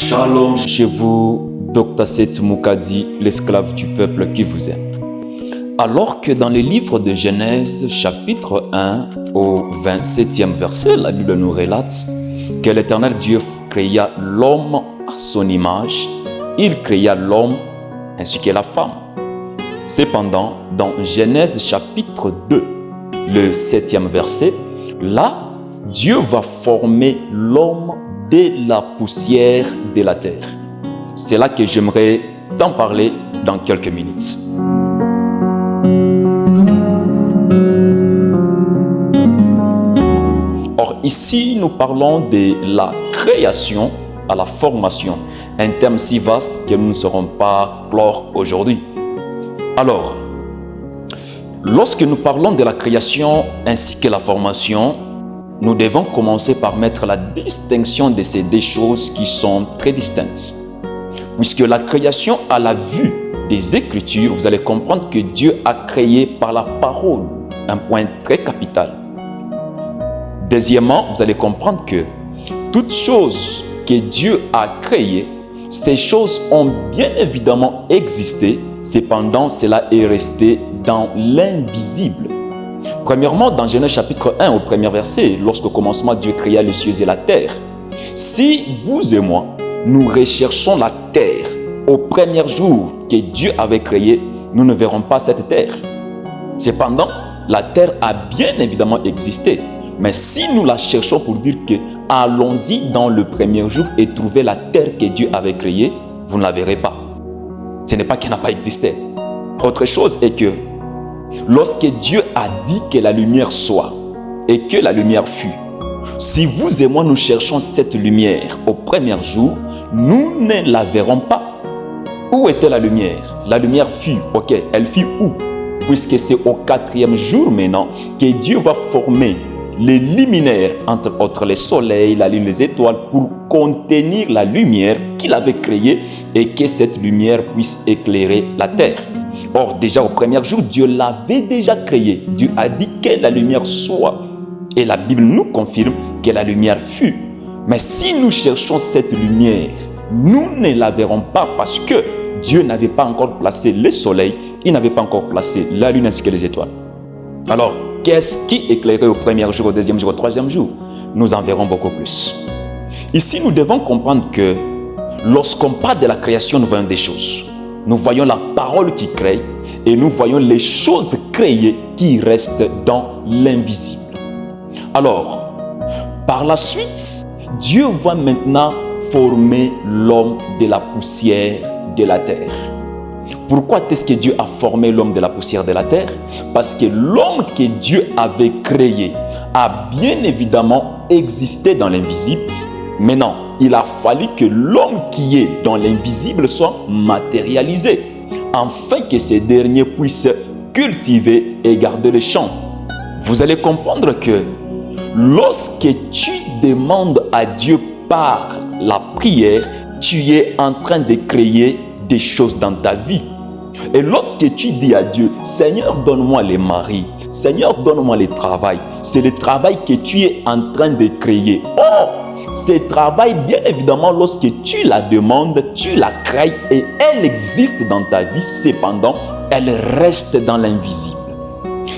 Shalom chez vous, Dr. Seth Moukadi, l'esclave du peuple qui vous aime. Alors que dans le livre de Genèse, chapitre 1, au 27e verset, la Bible nous relate que l'Éternel Dieu créa l'homme à son image, il créa l'homme ainsi que la femme. Cependant, dans Genèse chapitre 2, le 7e verset, là, Dieu va former l'homme de la poussière de la terre. C'est là que j'aimerais t'en parler dans quelques minutes. Or, ici, nous parlons de la création à la formation, un terme si vaste que nous ne saurons pas clore aujourd'hui. Alors, lorsque nous parlons de la création ainsi que la formation, nous devons commencer par mettre la distinction de ces deux choses qui sont très distinctes. Puisque la création à la vue des Écritures, vous allez comprendre que Dieu a créé par la parole, un point très capital. Deuxièmement, vous allez comprendre que toutes choses que Dieu a créées, ces choses ont bien évidemment existé, cependant cela est resté dans l'invisible. Premièrement, dans Genèse chapitre 1, au premier verset, lorsqu'au commencement Dieu créa les cieux et la terre. Si vous et moi, nous recherchons la terre au premier jour que Dieu avait créé, nous ne verrons pas cette terre. Cependant, la terre a bien évidemment existé. Mais si nous la cherchons pour dire que allons-y dans le premier jour et trouver la terre que Dieu avait créée, vous ne la verrez pas. Ce n'est pas qu'elle n'a pas existé. Autre chose est que lorsque Dieu a dit que la lumière soit et que la lumière fut, si vous et moi nous cherchons cette lumière au premier jour, nous ne la verrons pas. Où était la lumière? La lumière fut, ok, elle fut où? Puisque c'est au quatrième jour maintenant que Dieu va former les luminaires, entre autres le soleil, la lune, les étoiles, pour contenir la lumière qu'il avait créée et que cette lumière puisse éclairer la terre. Or, déjà au premier jour, Dieu l'avait déjà créé. Dieu a dit que la lumière soit. Et la Bible nous confirme que la lumière fut. Mais si nous cherchons cette lumière, nous ne la verrons pas parce que Dieu n'avait pas encore placé le soleil, il n'avait pas encore placé la lune ainsi que les étoiles. Alors, qu'est-ce qui éclairait au premier jour, au deuxième jour, au troisième jour? Nous en verrons beaucoup plus. Ici, nous devons comprendre que lorsqu'on parle de la création, nous voyons des choses. Nous voyons la parole qui crée et nous voyons les choses créées qui restent dans l'invisible. Alors, par la suite, Dieu va maintenant former l'homme de la poussière de la terre. Pourquoi est-ce que Dieu a formé l'homme de la poussière de la terre? Parce que l'homme que Dieu avait créé a bien évidemment existé dans l'invisible. Maintenant, il a fallu que l'homme qui est dans l'invisible soit matérialisé, afin que ces derniers puissent cultiver et garder les champs. Vous allez comprendre que lorsque tu demandes à Dieu par la prière, tu es en train de créer des choses dans ta vie. Et lorsque tu dis à Dieu, Seigneur, donne-moi les maris, Seigneur, donne-moi le travail, c'est le travail que tu es en train de créer. Or, ce travail, bien évidemment, lorsque tu la demandes, tu la crées et elle existe dans ta vie. Cependant, elle reste dans l'invisible.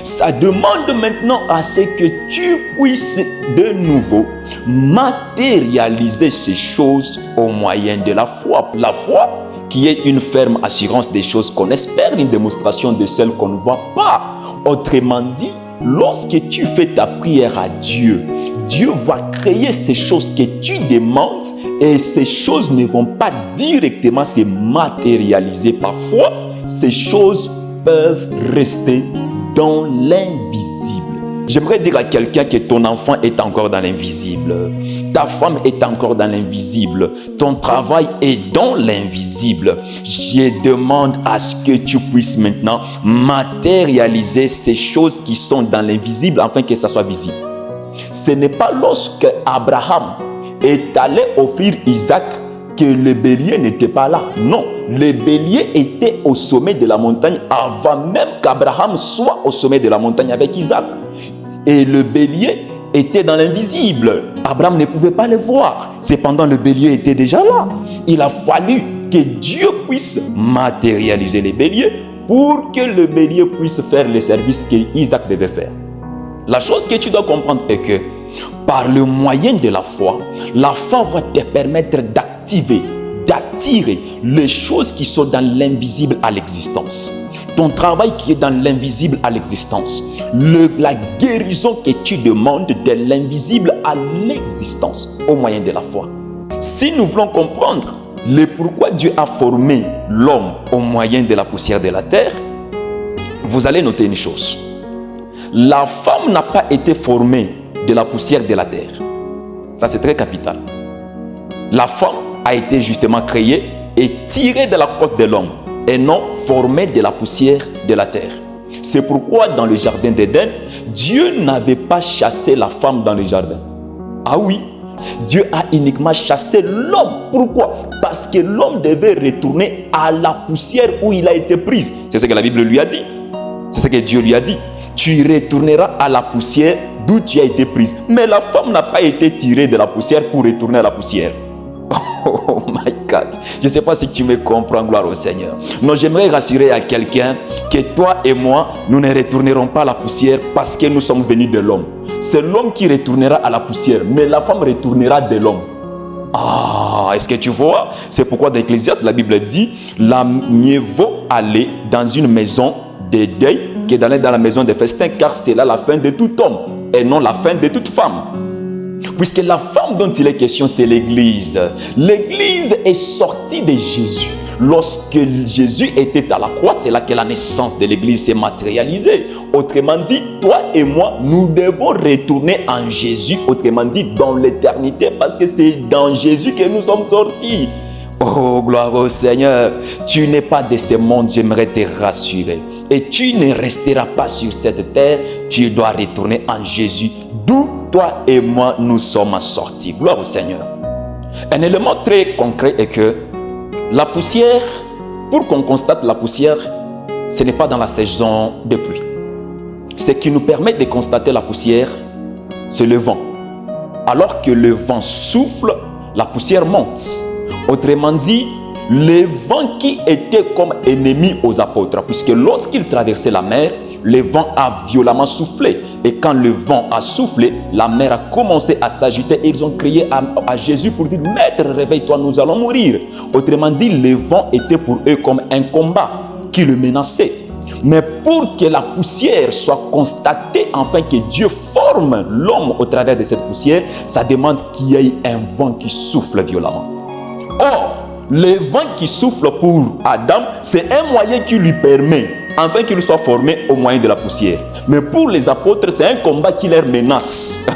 Ça demande maintenant à ce que tu puisses de nouveau matérialiser ces choses au moyen de la foi. La foi qui est une ferme assurance des choses qu'on espère, une démonstration de celles qu'on ne voit pas. Autrement dit, lorsque tu fais ta prière à Dieu, Dieu va créer ces choses que tu demandes et ces choses ne vont pas directement se matérialiser. Parfois, ces choses peuvent rester dans l'invisible. J'aimerais dire à quelqu'un que ton enfant est encore dans l'invisible, ta femme est encore dans l'invisible, ton travail est dans l'invisible. Je demande à ce que tu puisses maintenant matérialiser ces choses qui sont dans l'invisible afin que ça soit visible. Ce n'est pas lorsque Abraham est allé offrir Isaac que le bélier n'était pas là. Non, le bélier était au sommet de la montagne avant même qu'Abraham soit au sommet de la montagne avec Isaac. Et le bélier étaient dans l'invisible. Abraham ne pouvait pas les voir. Cependant, le bélier était déjà là. Il a fallu que Dieu puisse matérialiser les béliers pour que le bélier puisse faire le service qu'Isaac devait faire. La chose que tu dois comprendre est que par le moyen de la foi va te permettre d'attirer les choses qui sont dans l'invisible à l'existence. Ton travail qui est dans l'invisible à l'existence. La guérison que tu demandes de l'invisible à l'existence au moyen de la foi. Si nous voulons comprendre le pourquoi Dieu a formé l'homme au moyen de la poussière de la terre, vous allez noter une chose. La femme n'a pas été formée de la poussière de la terre. Ça, c'est très capital. La femme a été justement créée et tirée de la côte de l'homme et non formée de la poussière de la terre. C'est pourquoi dans le jardin d'Éden, Dieu n'avait pas chassé la femme dans le jardin. Ah oui, Dieu a uniquement chassé l'homme. Pourquoi? Parce que l'homme devait retourner à la poussière où il a été pris. C'est ce que la Bible lui a dit. C'est ce que Dieu lui a dit. Tu retourneras à la poussière d'où tu as été prise. Mais la femme n'a pas été tirée de la poussière pour retourner à la poussière. Oh my God. Je ne sais pas si tu me comprends, gloire au Seigneur. Non, j'aimerais rassurer à quelqu'un que toi et moi, nous ne retournerons pas à la poussière parce que nous sommes venus de l'homme. C'est l'homme qui retournera à la poussière, mais la femme retournera de l'homme. Ah, est-ce que tu vois? C'est pourquoi dans Ecclésiaste, la Bible dit, mieux vaut aller dans une maison de deuil que d'aller dans la maison des festins, car c'est là la fin de tout homme et non la fin de toute femme. Puisque la femme dont il est question, c'est l'Église. L'Église est sortie de Jésus. Lorsque Jésus était à la croix, c'est là que la naissance de l'Église s'est matérialisée. Autrement dit, toi et moi, nous devons retourner en Jésus, autrement dit, dans l'éternité, parce que c'est dans Jésus que nous sommes sortis. Oh, gloire au Seigneur. Tu n'es pas de ce monde, j'aimerais te rassurer. Et tu ne resteras pas sur cette terre, tu dois retourner en Jésus, d'où toi et moi nous sommes sortis. Gloire au Seigneur. Un élément très concret est que la poussière, pour qu'on constate la poussière, ce n'est pas dans la saison de pluie. Ce qui nous permet de constater la poussière, c'est le vent. Alors que le vent souffle, la poussière monte. Autrement dit, le vent qui était comme ennemi aux apôtres, puisque lorsqu'ils traversaient la mer, le vent a violemment soufflé. Et quand le vent a soufflé, la mer a commencé à s'agiter et ils ont crié à Jésus pour dire « Maître, réveille-toi, nous allons mourir ». Autrement dit, le vent était pour eux comme un combat qui le menaçait. Mais pour que la poussière soit constatée, afin que Dieu forme l'homme au travers de cette poussière, ça demande qu'il y ait un vent qui souffle violemment. Or, le vent qui souffle pour Adam, c'est un moyen qui lui permet, afin qu'il soit formé au moyen de la poussière. Mais pour les apôtres, c'est un combat qui leur menace.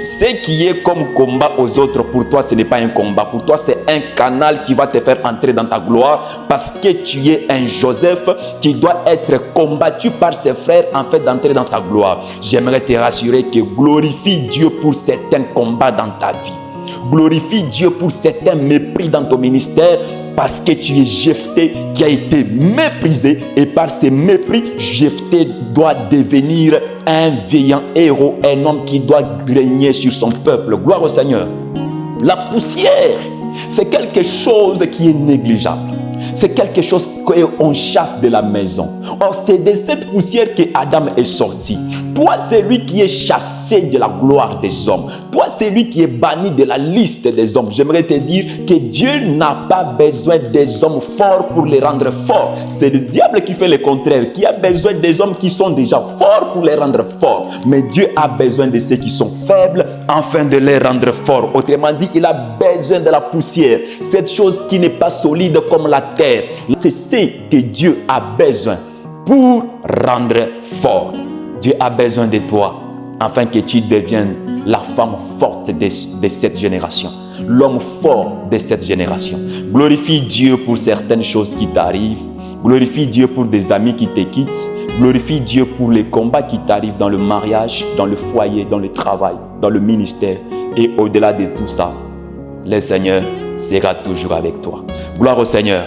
Ce qui est comme combat aux autres, pour toi, ce n'est pas un combat. Pour toi, c'est un canal qui va te faire entrer dans ta gloire, parce que tu es un Joseph qui doit être combattu par ses frères afin d'entrer dans sa gloire. J'aimerais te rassurer que glorifie Dieu pour certains combats dans ta vie. Glorifie Dieu pour certains mépris dans ton ministère, parce que tu es Jephthé qui a été méprisé, et par ces mépris, Jephthé doit devenir un vaillant héros, un homme qui doit régner sur son peuple. Gloire au Seigneur. La poussière, c'est quelque chose qui est négligeable. C'est quelque chose qu'on chasse de la maison. Or, c'est de cette poussière que Adam est sorti. Toi, c'est lui qui est chassé de la gloire des hommes. Toi, c'est lui qui est banni de la liste des hommes. J'aimerais te dire que Dieu n'a pas besoin des hommes forts pour les rendre forts. C'est le diable qui fait le contraire, qui a besoin des hommes qui sont déjà forts pour les rendre forts. Mais Dieu a besoin de ceux qui sont faibles afin de les rendre forts. Autrement dit, il a besoin de la poussière. Cette chose qui n'est pas solide comme la terre. C'est ce que Dieu a besoin pour rendre fort. Dieu a besoin de toi afin que tu deviennes la femme forte de cette génération, l'homme fort de cette génération. Glorifie Dieu pour certaines choses qui t'arrivent. Glorifie Dieu pour des amis qui te quittent. Glorifie Dieu pour les combats qui t'arrivent dans le mariage, dans le foyer, dans le travail, dans le ministère. Et au-delà de tout ça, le Seigneur sera toujours avec toi. Gloire au Seigneur.